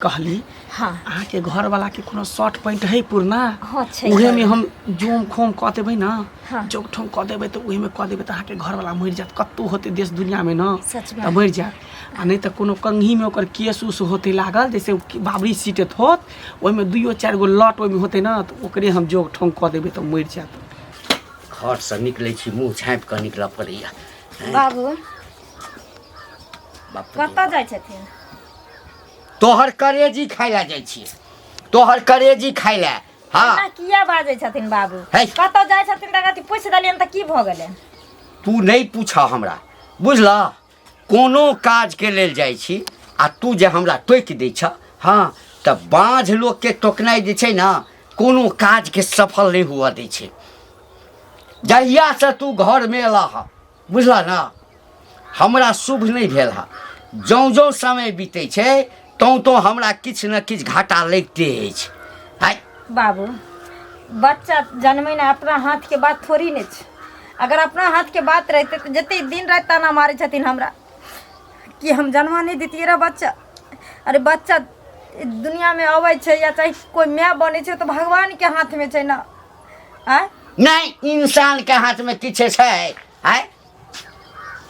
कहली हाँ अहाँ के घर वाला के कोनो शर्ट पैंट है पुरना हाँ उहे में हम जोम खोम क देबै ना हाँ। जोक ठोम क देबै तो उहे में क देबै त अहाँ के घर वाला मर जात कत्तो होते देश दुनिया में ना सच में त मर जात आ नहीं त कोनो कंघी में ओकर केस उस होते लागल जैसे बाबरी सीटत होत ओइ में दुइयो चार गो लट ओइ में होते ना त ओकरे हम जोक ठोम क देबै त मर जात घर से निकले छी मुँह झाँपि कऽ निकल पड़ैया। बाबू बाप रे। कतऽ जाइ छथिन? तोहर करेजी खाय ला जाइ छी, तोहर करेजी खाय ला। हाँ एना किया बाजै छथिन बाबू? है। कतऽ जाइ छथिन त कथि पूछि देलियन त की भ गेलै? तू नहीं पूछा हमरा बुझला, कोनो काज के लेल जाइ छी आ तू जे हमरा टोकि दै छ। हाँ त बाँझ लोग के टोकनाइ जे छै ना कोनो काज के सफल नहीं हुआ दै छै। जहिया से तू घर में एला हा बुझला ना हमरा शुभ नहीं भेल हा। जौं जौं समय बीते छै तौं तो हमरा किछ न किछ घाटा लगिते अछि। हाय बाबू बच्चा जन्मै ना अपना हाथ के बात थोड़ी ने छै। अगर अपना हाथ के बात रहते तो जते दिन रात ताना मारे छथिन हमरा कि हम जन्मा नहीं देतिए रे बच्चा। अरे बच्चा दुनिया में अबै छै या चाहे कोई माय बने छै तो भगवान के हाथ में छै ना। आय नहीं इंसान के हाथ में किछ छै। आय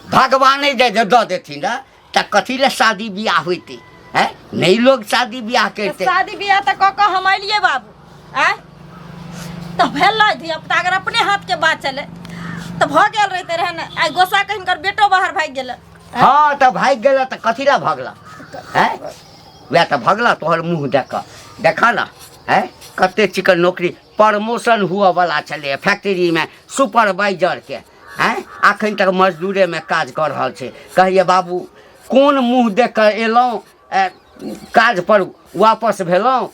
भगवाने जे दऽ देथिन ना त कथी ले शादी बियाह होइते है। नहीं लोग शादी बियाह करते। शादी बियाह त क हम अलिए बाबू। आय तो भेल धिया पुता अगर अपने हाथ के बात चले तो भ गेल रहते रहे ना। आइ गोसा कहीं कर बेटो बाहर भाग गेल। हाँ त भाग गेला त कथी ला भगला है। वह त भगला तोहर मुँह देख देखा ना है। कते चिकन नौकरी प्रमोशन हुआ वाला चले फैक्ट्री में सुपरवाइजर के हैं। अखन तक मजदूरे में काज कर रहा छे। कहिए बाबू कौन मुँह देख कर एलौं काज पर वापस भेलौं।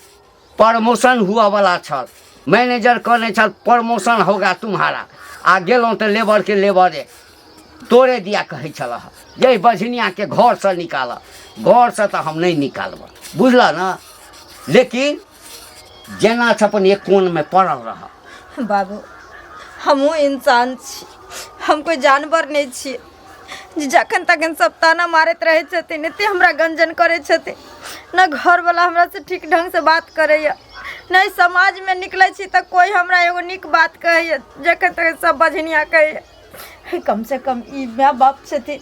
प्रमोशन हुआ वाला छल, मैनेजर कहने छल प्रमोशन होगा तुम्हारा। आ गेलौं तो लेबर के लेबरे तोड़े दिया कहे छल जे बझनिया के घर से निकाल। घर से तो हम नहीं निकालब बुझला ना। लेकिन जेना अपन एक कोन में पड़ल रहा। बाबू हमहू इंसान छी, हम कोई जानवर नहीं छी जखन तखन सब ताना मारत रहे छथिन। एते हमरा गंजन करे छथिन न घर वाला हमरा से ठीक ढंग से बात करे नहीं। समाज में निकले छी त कोई हमरा एगो निक बात कहे जखन तक सब बझनिया कहे। कम से कम ई माँ बाप छथिन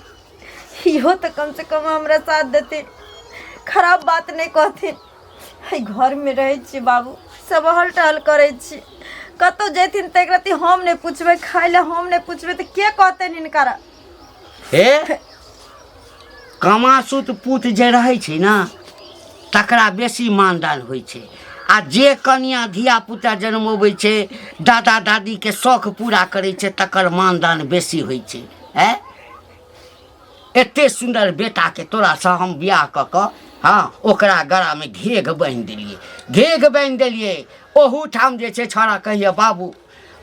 इहो तो कम से कम हमरा साथ देथिन, खराब बात नहीं कहथिन। घर में रहे छी बाबू सब हल टहल करे छी। कतौ जेथिन त एकरती हम नहीं पूछबे, खाए ला हम नहीं पूछबे तो के कहते इनकारा। हे कमासुत पुत जे रहै छै ना तकरा बेसी मानदान होइ छै। आ जे कन्या धिया पुता जन्मबै छै दादा दादी के शौक पूरा करै छै तकर मानदान बेसी होइ छै। है एते सुंदर बेटा के तोरा से हम बियाह क क हाँ ओकरा गला में घेघ बांधि देलिए, घेघ बांधि देलिए। ओहू ठाम जे छै छोड़ा कहिए बाबू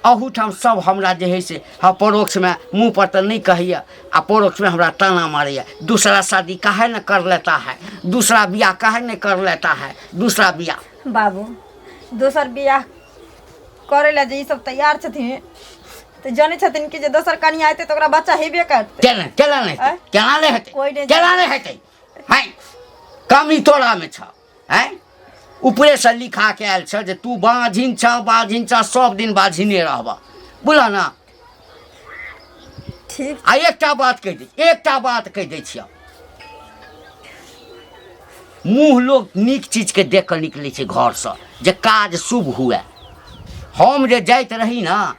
अहू ठाम सब हमरा जे है से हाँ परोक्ष में मुँह पर तो नहीं कहिए आ परोक्ष में हमरा ताना मारे। दूसरा शादी काहे न कर लेता है, दूसरा बियाह काहे न कर लेता है, दूसरा बियाह। बाबू दोसर बियाह करे ला जे सब तैयार छथिन तो जाने छथिन कि जे दोसर कन्या आते तो ओकरा बच्चा हेबे करते। केना केना नहीं आँय? केना नहीं हेतै, कोई नहीं केना नहीं हेतै। हैं कमी तोरा में छ। हैं ऊपरे से लिखा के आयल छ जे तू बाझिन छ सब दिन बाझिने रहबा बुझला ना। ठीक आ एकटा बात कह दै छियै मुँह लोग नीक चीज के देख कर निकले छै घर से जे काज शुभ हुए। हम जे जाइत रही ना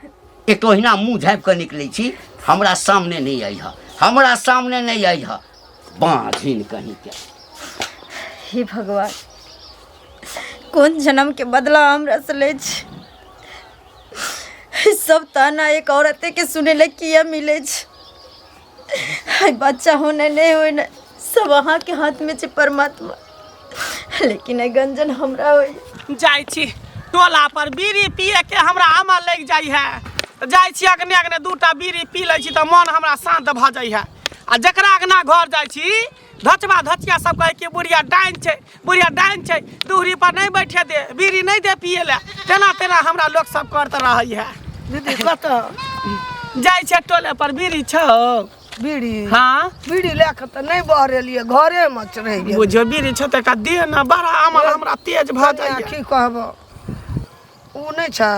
एक तो हिना मुँह झाँपि कर निकले छी। हमरा सामने नहीं आई है, हमरा सामने नहीं आई है बाझिन कहीं के। हे भगवान कौन जन्म के बदला हमरा से ले छ। सब ताना एक औरते के सुने ले किया मिले छ। हाय बच्चा होने नहीं होने सब अहाँ के हाथ में छे परमात्मा। लेकिन ए गंजन हमरा होई जाई छी टोला पर बीड़ी पिए के हमरा आमा लग जाई है त जाई छी अगने अगने दूटा बीड़ी पी लै छी त मन हमरा शांत भ जाई है। आ जकरा अगना घर जाई छी धचबा धचिया सब कहे कि बुढ़िया डाइन छै दूहरी पर नहीं बैठे दे, बीड़ी नहीं दे पिए ले। तेना तेना हमरा लोग सब करते रही है। दीदी कत जाई छै टोले पर बीड़ी छौ बीड़ी हाँ बीड़ी लेके तो नहीं बहरेलिए घरे में रह गेल बुझियो बीड़ी छते का देह ना बड़ा अमल हमरा तेज भ कनिया जाइए की कहब उ नहीं छै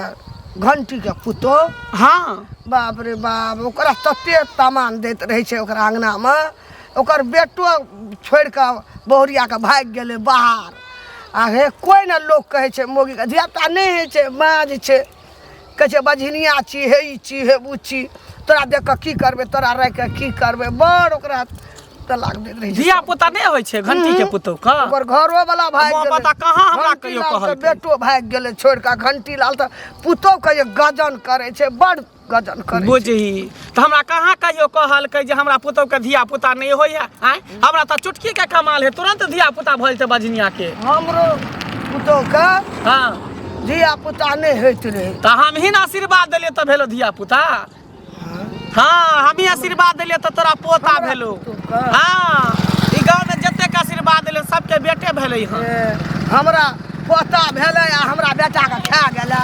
घंटी के पुतो हाँ बाप रे बाप ओकरा तते सामान दैत रहे छै ओकरा अंगना में ओकर बेटो छोड़ के बहुरिया के भाग गेले बाहर आ हे कोई ना लोग कहे छै मोगी के धियापुता नहीं है छै माँ जे छै कहे छै बझनिया छी हे ई छी हे उ छी तोरा देख के की करबे तोरा रह के की करबे बड़ ओकरा तलाक दैत रहे छै धिया पुता नहीं होइ छै घंटी के पुतौ का ओकर घरो वाला भाग माँ गेले पता कहाँ हमरा घंटी कहियो लाल कहल तऽ बेटो भाग गेले छोड़ के घंटी लाल तऽ पुतो के जे गजन करे छै बड़ गजन करे छै बुझही तो हमरा कहाँ कहियो कहल जे हमरा पुतौ के धिया पुता नहीं होय है आय हमरा तो चुटकी के कमाल है तुरंत धिया पुता भइल ते बजनिया के हमरो पुतो के हाँ धिया पुता नहीं होइत रहे तो हम ही ना आशीर्वाद देलिए तो भेलो धिया पुता हाँ हम ही आशीर्वाद देलिए तो तोरा पोता भेलो हाँ ई गांव में जते के आशीर्वाद देलिए सबके बेटे भेलै हन हमरा पोता भेले आ हमरा बेटा के खा गेला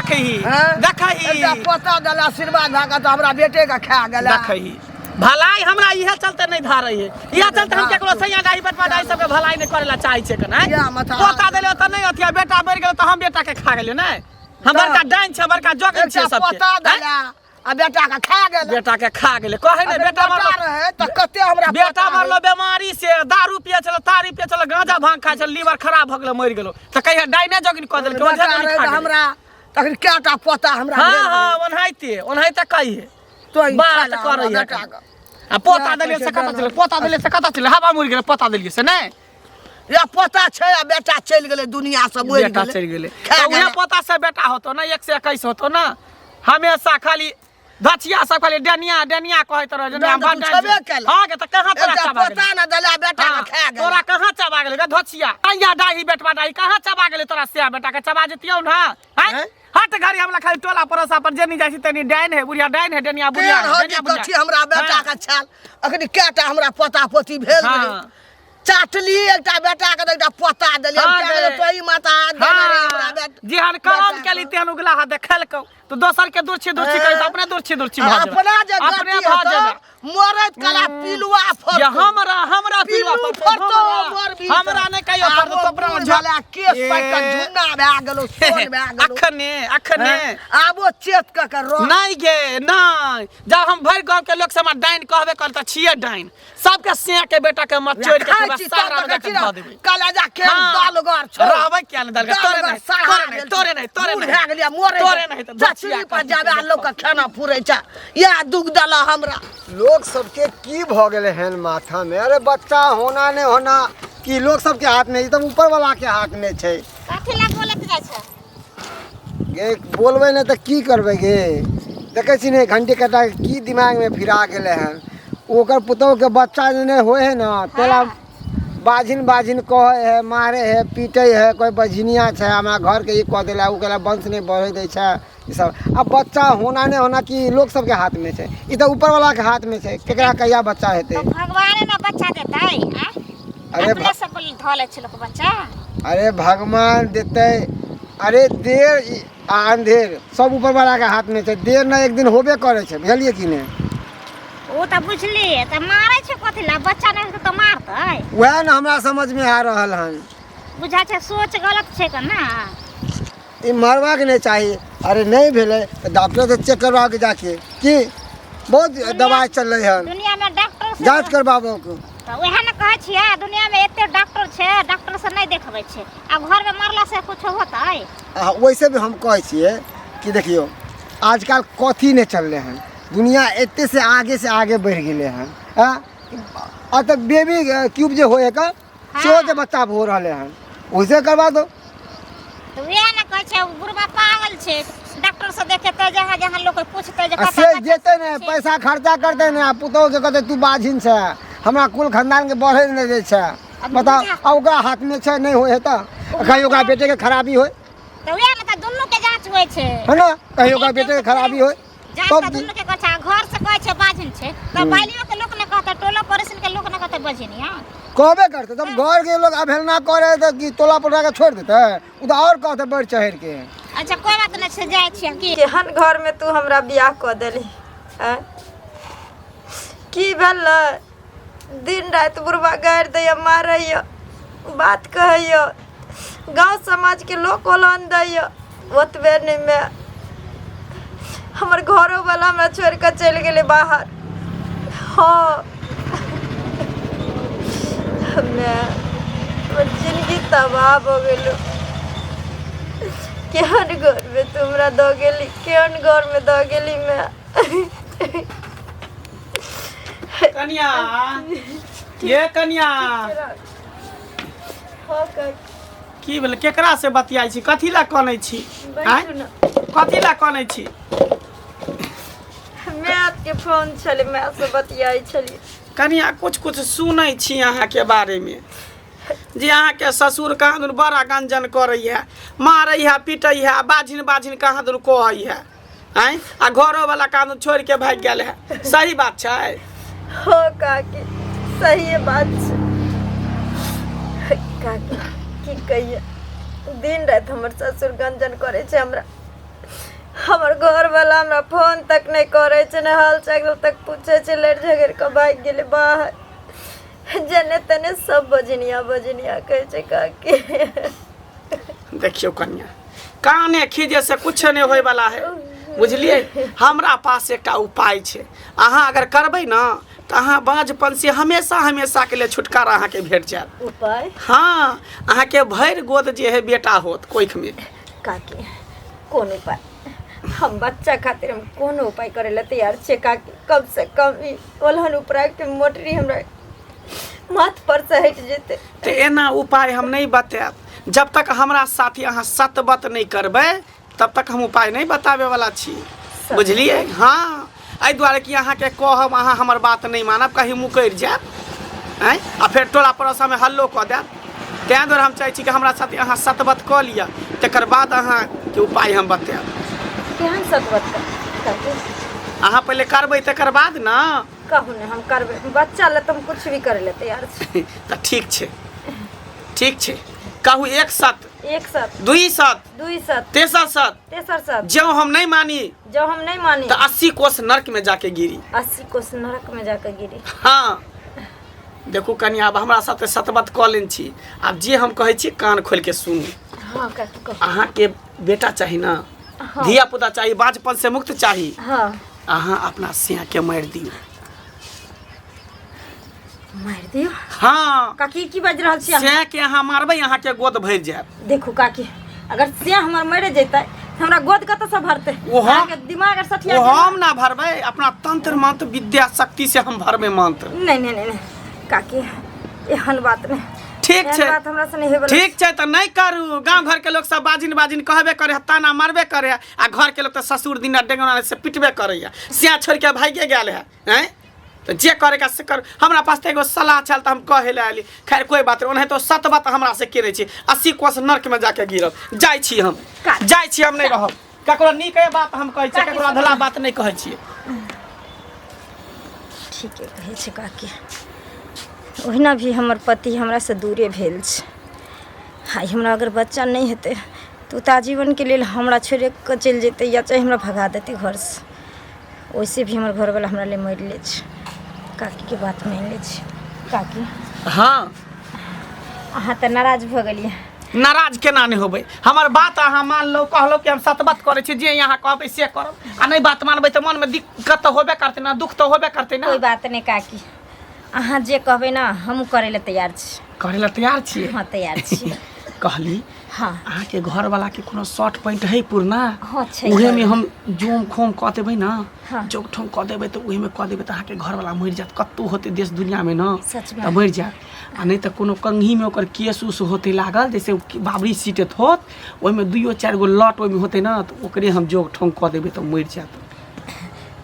देखही एकटा पोता देला आशीर्वाद भए के तो हमरा बेटे के खा गेला देखही भलाई हमरा इहे चलते नहीं धारै है इहे चलते हम केकरो सैया दाई बटवा दाई सबके भलाई नहीं करेला चाहै छै कना पोता देले त नहीं अथिया बेटा मरि गेल त हम बेटा के खा गेलियो नहीं हम बड़का डाइन छै बड़का जोगिन छै सबके पोता देला आ बेटा के खा गेला बेटा के खा गेले कहे नहीं बेटा मरलो रहे त कते हमरा बेटा मरलो बीमारी से दारू पिए छलो तारी पिए छलो गांजा भांग खाइ छलो लीवर खराब भ गेलो मरि गेलो त कहिया डाइने जोगिन क देलकै ओझा नहीं खा हमरा तखन केटा पोता हमरा हां हां ओनहाइते कहिए तो बात करैया बेटा के आ पोता देलिए से कता चले हवा मुड़ गेले पोता देलिए से नहीं या पोता छै आ बेटा चल गेले दुनिया से मरि बेटा गेले चल गेले तो उहे पोता से बेटा होतो ना 121 होतो ना हमेशा खाली धचिया सब खाली डनिया कहत रह जने हम छबे केला हां के त कहां तोरा चबा पोता न देला बेटा के खा गेले तोरा कहां चबा गेले धचिया आइया डाही बेटवा डाही कहां चबा गेले तोरा से बेटा के चबा जतियौ ना हट घरी हमरा खाली टोला परोसा पर जेनी जाई तनी डाइन है बुढ़िया डाइन है डनिया बुढ़िया कथी हमरा बेटा के छाल अखनी केटा हमरा पोता पोती भेल रहे चाटली एकटा बेटा के एकटा पोता देलिए तोई माता देने रे हमरा बेटा जेहन करम केली तेहन उगला हा देखलकौ तो दोसर के दूरछी कहि त अपने दूरछी भ जाए अपना जे अपने भ जाए मरत कला पिलुआ फर हमरा पिलुआ फरतो मोर भी हमरा नै कहियो फरतो कपड़ा झला केस पाइ के झुन्ना भए गेलो सोन भए गेलो अखने आबो चेत के रो नहीं गे नहीं जब हम भर गांव के लोग से हम डाइन कहबे कर त छिए डाइन सबके से के बेटा के मत छोड़ के सारा बेटा के ध देबे कलेजा के दाल गार छ रहबे क्या न दाल तोरे नहीं भए गेलिया मोरे तोरे नहीं त चचरी पर जाबे लोग के खाना फुरै छ या दुख दला हमरा लोग सबके की भ गेले हन माथा में अरे बच्चा होना नहीं होना कि लोग सबके हाथ में एकदम ऊपर वाला के हाथ में छै कथी ला बोलत जाय छ गे बोलबे नहीं तो की करबे गे देखे छी ने घंटी कटा की दिमाग में फिरा गेले हन ओकर पुतौ के बच्चा ने होए है ना तेला बाजिन कहे है मारे है पीटे है कोई बझनिया छै हमरा घर के ई कह देला उ केला वंश नहीं बढ़े दे छै ई सब अब बच्चा होना नहीं होना कि लोग सबके हाथ में छै ई तो ऊपर वाला के हाथ में छै केकरा कहिया बच्चा हेतै तो भगवान ना बच्चा देतै अरे अपने सब धले छ लोग बच्चा अरे भगवान देते अरे देर आ अंधेर सब ऊपर वाला के हाथ में छै देर ना एक दिन होबे करे छै बुझलिए कि नहीं ओ त बुझली त मारै छै कथी ला बच्चा नहीं त मारतै वह ना हमरा समझ में आ रहल हन बुझा छै सोच गलत छै का ना ई मरवा के नहीं चाहिए अरे नहीं भेले तो डॉक्टर से चेक करवा के जाके कि बहुत दवाई चल रही है दुनिया में डॉक्टर से जांच करवाबो को तो वह न कहै छियै दुनिया में एते डॉक्टर छै डॉक्टर से नहीं देखबै छै आ घर में मरला से कुछ होतै वैसे भी हम कहै छियै कि देखियो आजकल कथी नहीं चल रहे हैं दुनिया एते से आगे बढ़ गए हैं अब तक बेबी क्यूब जो होए का सेहो जे बच्चा हो रहे हैं वैसे करवा दो तो वह न कहै छै बुढ़वा पागल छै डॉक्टर से देखे त जहां लोग पूछते जे से जेते ने पैसा खर्चा करते ने पुतौ के कहते तू बाझिन छै हमरा कुल खानदान के बढ़े नहीं दे छै बताओ अब ओकरा हाथ में छै नहीं होए त कहीं ओकरा बेटे के खराबी होए तो वह न त दुन्नु के जांच होय छै है ना कहीं ओकरा बेटे के खराबी होए जांच त दुन्नु के कहै घर से कहै छै बाजिन छै त बालियो के लोग न कहता टोला पड़ोसन के लोग न कहता बजिनिया कहबे करते तब घर के लोग अवहेलना करे तो कि टोला पड़ा के छोड़ देते उ तो और कहते बढ़ चढ़ के अच्छा कोई बात नहीं से जाय छियै की केहन घर में तू हमरा बियाह क देली की भेल दिन रात बुढ़वा गारि दैया मारैया बात कहैया गांव समाज के लोग ओलान दैया ओतबे नहीं मैं हमर घरों वाला हमरा छोड़ के चल गेले बाहर। हाँ मैं जिंदगी तबाह हो गेलो। केहन घर में तुमरा दो गेली केहन घर में दो गेली मैं। कन्या ये कन्या हाँ काकी की भेल केकरा से बतियाई छी कथी ला कनै छी बैठू ना। कथी ला कनै छी मैं आपके फोन छले मैं आपसे बतियाई छली। कन्या कुछ सुनै छी अहाँ के बारे में जे अहाँ के ससुर कहाँ दूर बड़ा गंजन करैया मारैया पिटैया बाझिन बाझिन कहाँ दूर कहै है आँय आ घरो वाला कहाँ दूर छोड़ के भाग गेल है सही बात छै। हो काकी सही बात छै काकी की कहिए दिन रात हमर ससुर गंजन करे छै हमरा हमर घर वाला हमरा फोन तक नहीं करे छै ने हाल चाल तक पूछे छै लड़ झगड़ के भाग गेले बाहर जने तने सब बजनिया कहे छै काकी। देखियो कन्या काने खीजे से कुछ नहीं होय वाला है बुझलिए हमरा पास एक उपाय छै अहाँ अगर करबै ना तो अहाँ बाँझपन से हमेशा के लिए छुटकारा अहाँ के भेट जाएत। उपाय हाँ अहाँ के भर गोद जे है बेटा होत कोख में काकी कौन उपाय हम बच्चा खातिर हम कौन उपाय करे ला तैयार छे काकी कम से कम ई ओलहन उपाय के मोटरी हमरा माथ पर से हट जेते। तो एना उपाय हम नहीं बताएब जब तक हमरा साथी अहाँ सतबत नहीं करबै तब तक हम उपाय नहीं बतावे वाला छी बुझलिए। हाँ एहि दुआरे कि अहाँ के कहब अहाँ हमर बात नहीं मानब कहीं मुकर जाएब आँय आ फिर टोला पड़ोसा में हल्लो कऽ देब तैं दुआरे हम चाहै छी कि हमरा साथी अहाँ सतबत कऽ लिअ तकर बाद अहाँ के उपाय हम बताएब। केहन सतबत काकी अहाँ पहले करबै तकर बाद ना कहू ने हम करबे बच्चा ले तुम कुछ भी करे ले तैयार छी। तो ठीक छै कहू एक सत एक सत दुई सत तेसर सत जो हम नहीं मानी तो 80 कोस नरक में जाके गिरी 80 कोस नरक में जाके गिरी। हाँ देखू कन्या अब हमरा साथे सतबत कऽ लेन छी आब जे हम कहै छी कान खोल के सुनू। हाँ काकी कहू। अहाँ के बेटा चाहिए ना हाँ। धिया पुता चाहिए बाँझपन से मुक्त चाहिए हाँ अहाँ अपना सिया के मार दियो। मार दियो हाँ काकी की बाज रहल छी अहाँ? सिया के अहाँ मारबै अहाँ के गोद भर जाएब। देखू काकी अगर से हमर मरे जैते हमरा गोद कत से भरते वो हम- अहाँके दिमाग सठिया वो हम ना भरबै अपना तंत्र मंत्र विद्या शक्ति से हम भरबै मंत्र। नहीं काकी एहन बात नहीं ठीक एहन छै बात हमरा से नहीं हेबे ठीक छै तो नहीं करू गांव घर के लोग सब बाजिन कहबे करे है, ताना मारबे करे है, आ घर के लोग तो ससुर दिना डेंगना से पिटबे करे है, सिया छोड़ के भागे गेल है हैं तो जे करेगा से कर। हमरा पास तो एगो सलाह चल तो हम कहे ले आली खैर कोई बात नहीं तो सत बात हमरा से करे छी 80 कोस नरक में जाके गिरब जाय छी हम नहीं रहब ककरो नीक बात हम कहै छी ककरो अधला बात नहीं कहै छी। ठीक है कहे छै काकी ओहिना भी हमर पति हमरा से दूरे भेल छै हाय हमरा अगर बच्चा नहीं हेते तो आजीवन के लिए हमरा छोड़ के चल जेते या चाहे हमरा भगा देते घर से वैसे भी हमर घर वाला हमरा ले मर ले छै काकी के बात मान ले छी काकी। हाँ अहाँ तो नाराज भ गेलिए नाराज केना नहीं होबै हमर बात अहाँ मान लो कहलो कि हम सतबत करे छी जे यहाँ कहबै से करब आ नहीं बात मानबै तो मन में दिक्कत तो होबे करते ना दुख तो होबे करते ना। कोई बात नहीं काकी अहाँ जे कहबै ना हम करे ले तैयार छी। करे ला तैयार छी हाँ तैयार छी कहली हाँ अहाँ के घर वाला के कोनो शॉर्ट पॉइंट है पुरना हाँ छै उहे में हम जोम खोम कह देबै ना हाँ। जोग ठोम कह देबै तो उहे में कह देबै तो अहाँ के घर वाला मर जात कत्तू होते देश दुनिया में ना सच में। तो मर जात आ नहीं तो कोनो कंघी में ओकर केस उस होते लागल जैसे बाबरी सीटत होत ओहि में 2-4 गो लट ओहि में होते ना तो ओकरे हम जोग ठोम कह देबै तो मर जात।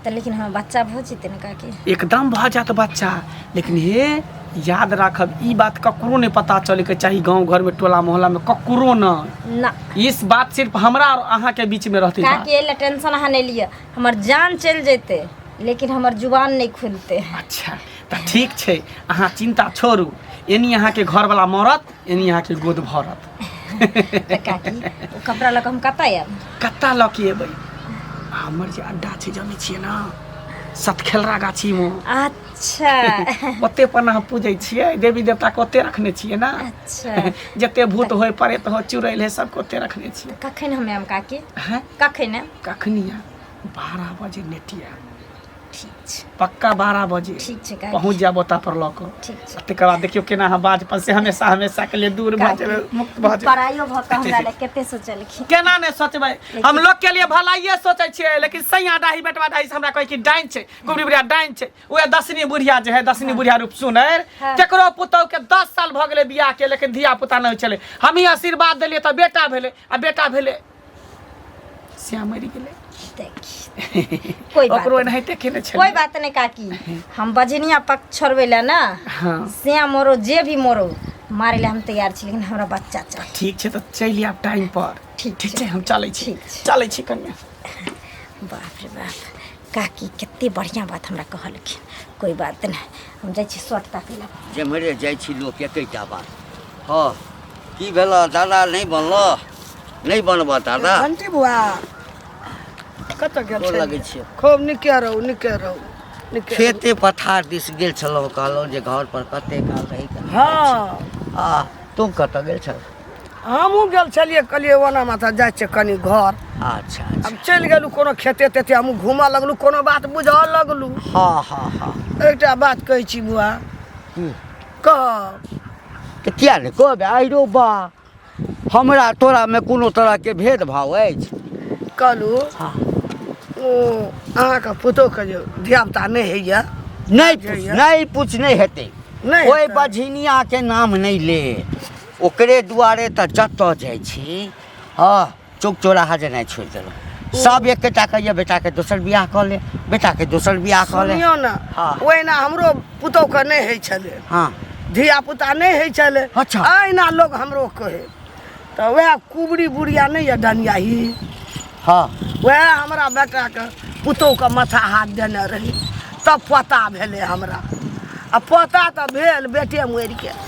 तो लेकिन हम बच्चा भ जेते ना काकी एकदम भ जात बच्चा लेकिन हे याद राखब ई बात ककरो नहीं पता चले के चाहिए गांव घर में टोला मोहल्ला में ककरो ना इस बात सिर्फ हमरा और अहाँ के बीच में रहते काकी एला टेंशन अहाँ नहीं लिया हमर जान चल जेते लेकिन हमर जुबान नहीं खुलते। अच्छा तो ठीक छै अहाँ चिंता छोड़ू एनी अहाँ के घर वाला मरत एनी अहाँ के गोद भरत। तो काकी वो कपड़ा लग हम कता आब कत्ता लऽ के एबै हमर जे अड्डा छै जानै छियै ना सतखेलरा गाछी में अच्छा ओते पर हम पूजै छियै देवी देवता के ओते रखने छियै ना अच्छा जते भूत होय पड़े तो चुड़ैल है सबके ओते रखने छियै कखन हम आयब काकी हैं कखन कखनी 12 बजे नेटिया ठीक छै पक्का 12 बजे ठीक छै काकी पहुंच जाब ओता पर लऽ कऽ ठीक छै तकर बाद देखियो केना हम बाज पर से हमेशा हमेशा के लिए दूर भऽ जेबै मुक्त भऽ जेबै पढ़ाइयो भऽ कऽ हमरा ले कते सोचलखिन केना नहीं सोचबै हम लोग के लिए भलाइए सोचै छियै लेकिन सैया डाही बेटवा डाही से हमरा कहै कि डाइन छै कुबरी बुढ़िया डाइन छै ओए दसनी बुढ़िया जे है दसनी बुढ़िया रूप सुनैर हाँ। केकरो पुतौ के 10 साल भऽ गेलै बियाह के लेकिन धिया पुता नहीं चले हम ही आशीर्वाद देलियै तऽ बेटा भेलै आ बेटा भेलै श्याम मरि गेलै देखी कोई बात ओकरो नहीं। एनाहिते केने छलै कोई बात नहीं काकी हम बजनिया पक्ष छोड़बै ला ना हाँ श्याम मोरो जे भी मोरो मारे ला हम तैयार छी लेकिन हमरा बच्चा चाहिए ठीक छै तऽ चलि आब टाइम पर ठीक ठीक छै। छै हम चलै छी ठीक छै। चलै छी कन्या बाप रे बाप काकी कते बढ़िया बात हमरा कहलखिन कोई बात नहीं हम जाइ छी शर्ट ताकै ला जेम्हरे जाइ छी लोक एकेटा बात हाँ की भेल दादा नहीं बनलो नहीं बनबऽ दादा घंटी बुआ कतऽ गेल गोर छै लगै छियै खूब नीके रहू नीके रहू नीके रहू। खेते पथार दिस गेल छलहुँ कहलहुँ जे घर पर कते काल रही हाँ आ तुम कतऽ गेल छल हमहूँ गेल छलियै कहलियै ओना माथा जाइ छै कनि घर अच्छा अब अच्छा चलि गेलू कोनो खेते तेते हमहूँ घूमऽ लगलू कोनो बात बुझऽ लगलू हाँ हाँ हाँ एकटा बात कहै छी बुआ हम्म। कह तऽ किया नहि कहबै आइ रो बा हमरा तोरामे कोनो तरहके भेदभाव अछि कहलू हाँ ओ अहाँके पुतोहके जे धियापुता नहि होइए नहीं पूछ नहीं हेतै नहि ओहि हेतै। बझिनियाके नाम नहीं ले ओकरे दुआरे तऽ जतऽ जाइ छी हाँ चौक चौराहा जेनाइ छोड़ि देलहुँ सब एकेटा कहिए बेटाके दोसर बियाह कऽ ले बेटाके दोसर बियाह कऽ ले सुनियौ ने हाँ। ओहिना हमरो पुतोहके नहि होइ छलै हाँ धियापुता नहि होइ छलै अच्छा। अहिना लोग हमरो कहै तऽ वएह कुबरी बुढ़िया नहि यऽ डनियाही हाँ वएह हमरा बेटाके पुतोहके माथा हाथ देने रही तब पता भेलै हमरा आ पता तऽ भेल बेटे मरि गेल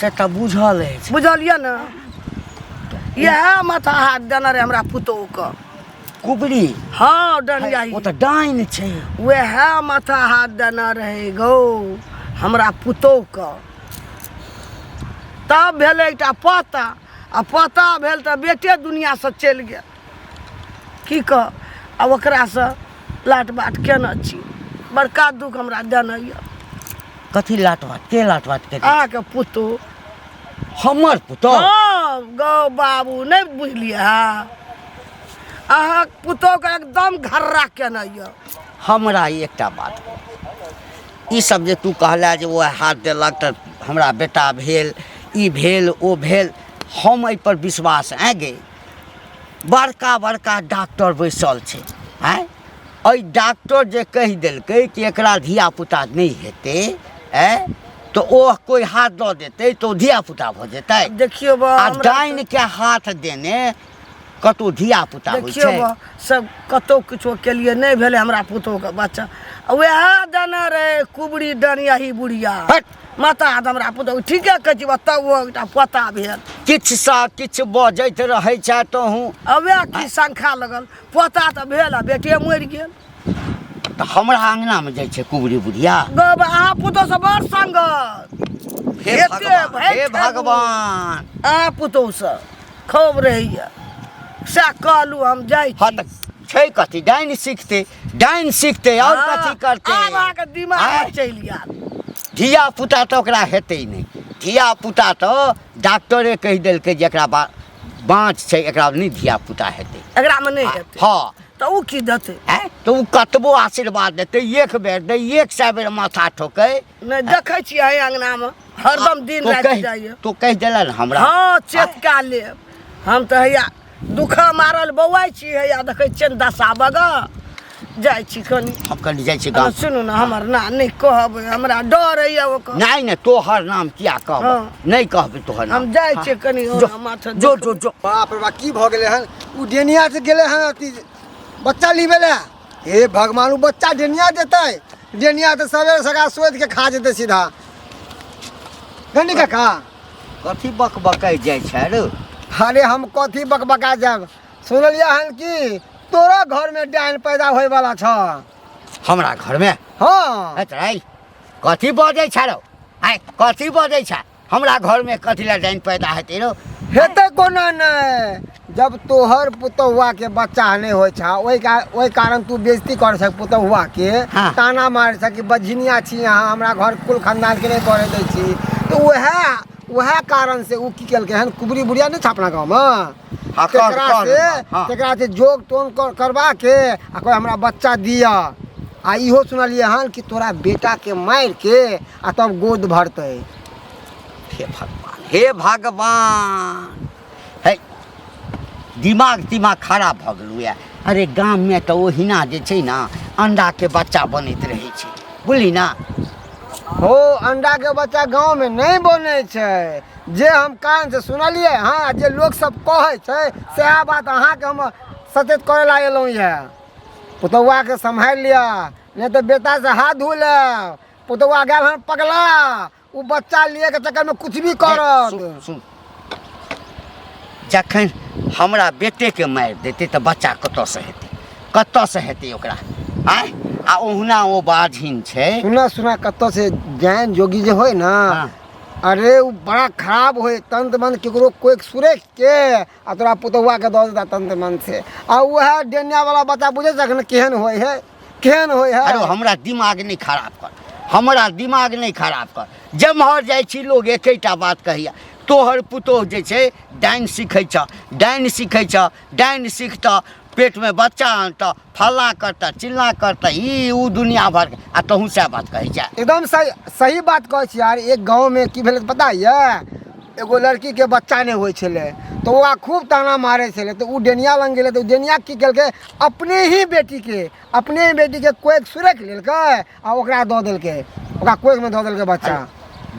से तऽ बुझल अछि बुझलियै ने इएह माथा हाथ देने रहे हमरा पुतोहके कुबरी हाँ डनियाही ओ तऽ डाइन छै वएह माथा हाथ देने रहे गौ हमरा पुतोहके तब भेलै एकटा पता आ पता भेल तऽ बेटे दुनियासँ चलि गेल की कह आ ओकरासँ लाट बाट केने छी बड़का दुख हमरा देने यऽ कथी लाट बात के लाट बात के अहाँके पुतोह हमर पुतोह हाँ गौ बाबू नहि बुझलियै हाँ अहाँके पुतोहके एकदम घर्रा केने यऽ हमरा ई एकटा बात ई सब जे तू कहला जे वो हाथ देलक तऽ हमरा बेटा भेल ई भेल ओ भेल हम एहि पर विश्वास गे बड़का बड़का डॉक्टर बैसल छै आँय एहि डॉक्टर जे कहि देलकै कि एकरा धियापुता नहि हेतै तऽ ओ कोई हाथ दऽ देतै तऽ ओ धियापुता भऽ जेतै देखियौ बा आ हमरा डाइनके हाथ देने कतौ धियापुता होइ देखियौ छै बा सब कतौ किछो केलिए नहीं भेले हमरा पुतोहके बच्चा वएह देने रहे कुबरी डनियाही बुढ़िया हट। माता हमरा पुतोह ठीके कहै छी तब ओ एकटा पता भेल किछु सा किछु बजैत रहै छै तोहूँ वएह की शंखा लगल पता तऽ भेल आ बेटे मरि गेल तऽ हमरा अंगनामे जाइ छै कुबरी बुढ़िया गौ बा अहाँ पुतोह से बड़ संगत हे एते भगवान भरि हे खेबू। भगवान अहाँ पुतोह से खूब रहैया सएह कहलू हम जाइ हाँ छी तऽ छै कथी डाइन सीखते और कथी करते आब अहाँके दिमाग आँय? चलि गेल धिया पुता तऽ ओकरा हेतै नहीं धिया पुता तऽ डॉक्टरे कहि देलकै जे एकरा बाँच छै एकरा नहीं धिया पुता हेतै एकरामे नहि हेतै हाँ तऽ ओ की देतै तऽ ओ कतबो आशीर्वाद देतै एक बेर दै 100 बेर माथा ठोकै नहि देखै छियै एहि अंगनामे हरदम दिन राति जाइए तो कहि देलन हमरा हाँ चेतका लेब हम तऽ हैया दुखा मारल बौआइ छी हैया देखै छियै ने दशा बगऽ जाइ छी कनि हम कनि जाइ छी गाँव सुनू ने हमर नाम नहि कहबै हमरा डर होइए ओकर नहीं तोहर नाम किया कहब हाँ। नहीं कहबै तोहर नाम हम जाइ छियै कनि जो माथा जो जो जो बाप रे बाप की भऽ गेलै हन उ डेनिया से गेलै हन अथी बच्चा लिबे लए हे भगवान उ बच्चा डेनिया देतै डेनिया तऽ सवेरे सका सोति के खा जेतै सीधा गंडी काका कथी बक बकै जाइ छै रे अरे हम कथी बकबका जाब सुनलियै हन कि तोरा घर में डाइन पैदा होए वाला छ। हमरा घर में हाँ अतराई कथी बजै छ रो? आइ कथी बजै छ? हमरा घर में कथी ला डाइन पैदा हेतै रो? हेतै कोना नहीं, जब तोहर पुतहुआ के बच्चा नहीं होय छा ओई कारण तू बेइज्जती कर सक पुतहुआ के। हाँ। ताना मार सक कि बजनिया छी यहाँ, हमरा घर कुल खानदान के नहीं करे दै छी। तो वह कारण से उ की केलकै हन, कुबरी बुढ़िया नहीं छापना गाँव में। हाँ, हाँ। तेकरा से जोग तोन करवा के आ कोई हमरा बच्चा दिया। आ इहो सुनलिए हन कि तोरा बेटा के मार के आ तब गोद भरतै। हे भगवान, हे भगवान, हे दिमाग खराब भ गेलू या। अरे गाम में तो ओहिना जे छै ना अंडा के बच्चा बनैत रहै छै, बुझली ना? हो अंडा के बच्चा गांव में नहीं बने छै, जे हम कान से सुनलिए। हाँ, जे लोग सब कहे छै सएह बात अहाँ के हम सचेत करे ला एलौं ये। पुतौआ के संभाल लिया, नहीं तो बेटा से हाथ धो ले। पुतौआ गेल हन पगला, उ बच्चा लिए के चक्कर में कुछ भी करत। सुन, जखन हमरा बेटे के मारि देते तो बच्चा कतऽ से हेतै? कतऽ से हेतै ओकरा? आय आ ओहुना ओ बाझिन छै। सुना कत्तो से जैन जोगी जे होय ना, हाँ। अरे उ बड़ा खराब होय। तंत्र मंत्र केकरो कोई सुरेख के आ तोरा पुतौआ के दऽ देता तंत्र मंत्र से। आ वह डेनिया वाला बच्चा बुझे जखन केहन होय है, केहन होय है। अरे हमरा दिमाग नहीं खराब कर, हमरा दिमाग नहीं खराब कर। जमहर जाइ छी लोग एकेटा बात कहैया, तोहर पुतोह जे छै डाइन सीखै छ, डाइन सीखै छ, डाइन सीखता पेट में बच्चा आनता, फल्ला करता, चिल्ला करता, ई उ दुनिया भर के। आ तहूँ सएह बात कहै छै। एकदम सही बात कहै छी यार। एक गांव में की भेलै पता ये, एगो लड़की के बच्चा नहीं होय छले तो वह खूब ताना मारे छले। तो उ डेनिया लंग गेले तो डेनिया की केलकै, अपने ही बेटी के कोई सुरख लेलकै आ ओकरा दऽ देलकै, ओकरा कोई में दऽ देलकै बच्चा।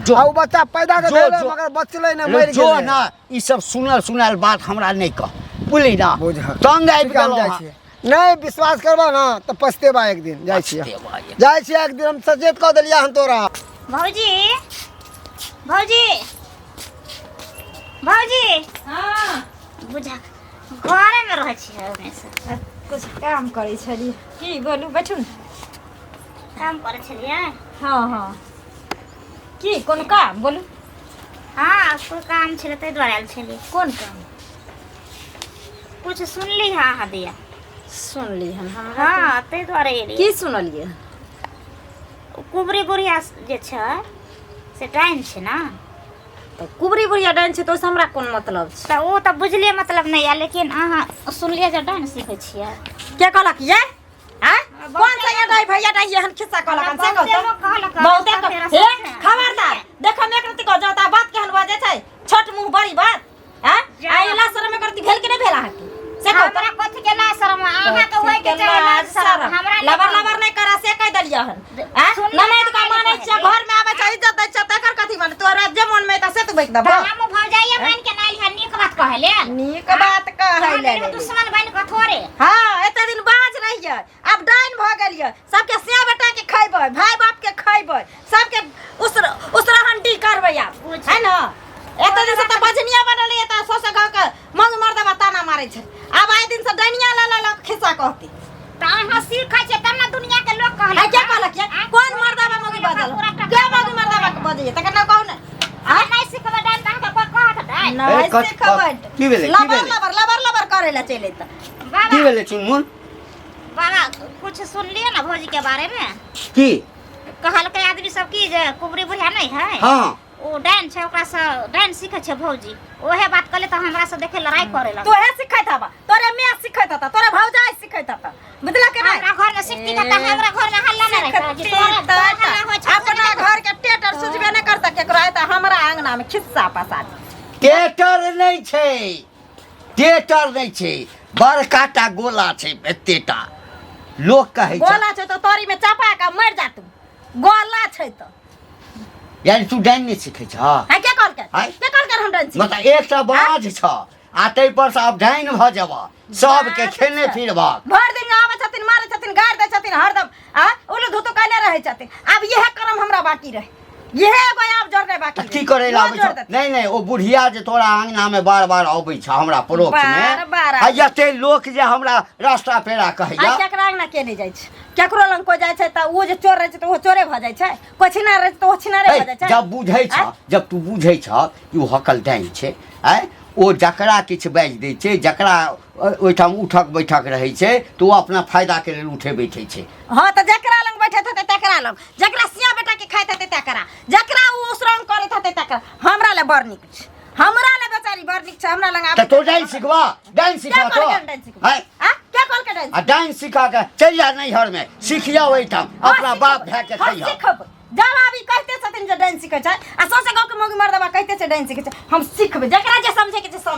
जो आ उ बच्चा पैदा के भेलै मगर बचलै नहीं, मरि जो गेलै। ना ई सब सुनल बात हमरा नहीं कह, बुझली ना? बुझ तंग आबि गेलौं जाइ हँ। छियै। नहीं विश्वास करबा ना तो पछतेबा एक दिन। जाइ छियै एक दिन हम सचेत कऽ देलिया हन तोरा। भौजी भौजी हाँ बुझा घरे में रहै छियै हमेशा? कुछ काम करे छली की बोलू, बैठू न। काम करै छलियै? हाँ की कोन काम बोलू? हाँ कोई काम छलै ताहि दुआरे आयल छलियै। कोन काम? कुछ सुनली हाँ दिया? सुनली हन हमरा। हाँ ताहि दुआरे एलियै। की सुनलिए? कुबरी बुढ़िया जे छै से डाइन छै ना? तो कुबरी बुढ़िया डाइन छै तो ओहिसँ हमरा कोन मतलब छै? तऽ ओ तऽ बुझलियै मतलब नहीं है, लेकिन अहाँ सुनलियै जे डाइन सीखै छियै। के कहलक ये? हैं कौन सा ये दाई भैया दाई हन खिस्सा कहलक हन से कहत? बहुते हे खबरदार देख हम एक रति कह जाता बात केहन बाजे छै, छोट मुंह बड़ी बात। हैं आइला शर्म में करती भेल कि नहीं भेला हकी से कहत? हमरा कथि के ला शर्म, अहाँ के होय के चाहे ला शर्म, हमरा लबर नहीं करा से कह देलिया हन। हैं ननद का माने छै, घर में आवे छै इज्जत दै छै, तकर कथि माने? तोरा जे मन में त से तू बैठ दब। हम भौजाइया बन के नाइल है, नीक बात कहले। नीक बात कहले हम दुश्मन बन के थोड़े। हाँ एते दिन बाज रहिए, अब डाइन भ गेलिए। सबके से बेटा के खैबै, भाई बाप के खैबै, सबके उसरा हंडी करबै आप, है ना? एते दिन से त बजनिया बनल है, त सोसे गांव के मंग मर्दवा ताना मारै छै। अब आइ दिन से डाइनिया ला खिस्सा कहती। त अहाँ सीखै छै तब ना दुनिया के लोग कहले। है क्या कहलक ये? कौन मर्दवा मंगी बजल? के मंगी मर्दवा के बजै तकर ना कहू ना। आ नहीं सीखबै डाइन त अहाँ कोई कहत डाइन? नहीं सिखबै। की भेलै? लबर करे ला चले त। बाबा की भेलै चुनमुन? बाबा कुछ सुनलिए ना भौजी के बारे में? की कहलकै आदमी सब की जे कुबरी बुढ़िया नहीं है? हाँ ओ डाइन छै, ओकरा से डाइन सीखै छै भौजी। ओहे बात कहले त हमरा से देखे लड़ाई करे लग। तोहे सिखैत हबा, तोरे माय सिखैत हता, तोरे भौजाई सिखैत हता, बुझला के नहीं? हमरा घर में सिखती त हमरा घर में हल्ला नहीं रहता कि तोरा हल्ला होय छै। अपना घर के टेटर सुझबे नहीं करता केकरो आय त हमरा आंगना में खिस्सा पसाद। टेटर नहीं छै, टेटर नहीं छै, बड़काटा गोला छै एतेटा। लोग कहै छै गोला छै तो तोरी में चापा के मर जा तू। गोला छै तो यानी तू डाइन नहीं सीखै छ? है के कहलकै? है? के कहलकै हम डांस? मतलब एक सा बाज छ आ तै पर से अब डाइन भ जब सबके खेलने फिरबा। भर दिन आवे छथिन, मारे छथिन, गाड़ दे छथिन हरदम। आ उलू धुतु कहने रहे छथिन। अब यह कर्म हमरा बाकी रहे। ये एगो आप जोड़ने बाकी की करे ला आबै छ नहीं नहीं ओ बुढ़िया जे तोरा आंगना में बार-बार आबै छ हमरा पड़ोस में बार-बार आ जते लोक जे हमरा रास्ता पेरा कहैया आ केकरा आंगना के नहीं जाइ छै केकरो लंग कोई जाइ छै त ओ जे चोर रहै छै त ओ चोरे भ जाइ छै कोई छिनार रहै छै त ओ छिनारे भ जाइ छै जब बुझै छ जब तू बुझै छ कि ओ हकल डाइन छै आय ओ जकरा किछु बाजि दै छै जकरा ओहिठाम उठक बैठक रहै छै तऽ ओ अपना फायदा के लेल उठे बैठे छै हाँ तो जकरा लंग बैठे थे तकरा लंग जकरा सिया बेटा के खाइत थे तकरा जकरा उ उसरंग करैत थे तकरा हमरा ले बड़ नीक छै हमरा ले बेचारी बड़ नीक छै हमरा लंग तऽ तो डाइन सिखवा तो हां क्या कॉल के डाइन आ डाइन सिखा के चल जा नैहर में सिखिया ओहिठाम अपना बाप भाई के खैया सिखब जब अभी कहते छथिन जे डाइन सिखै छै आ सोसे गाँव के मौगी मर्दबा कहते छै डाइन सिखै छै हम सिखबै जकरा जे समझे के छै समझ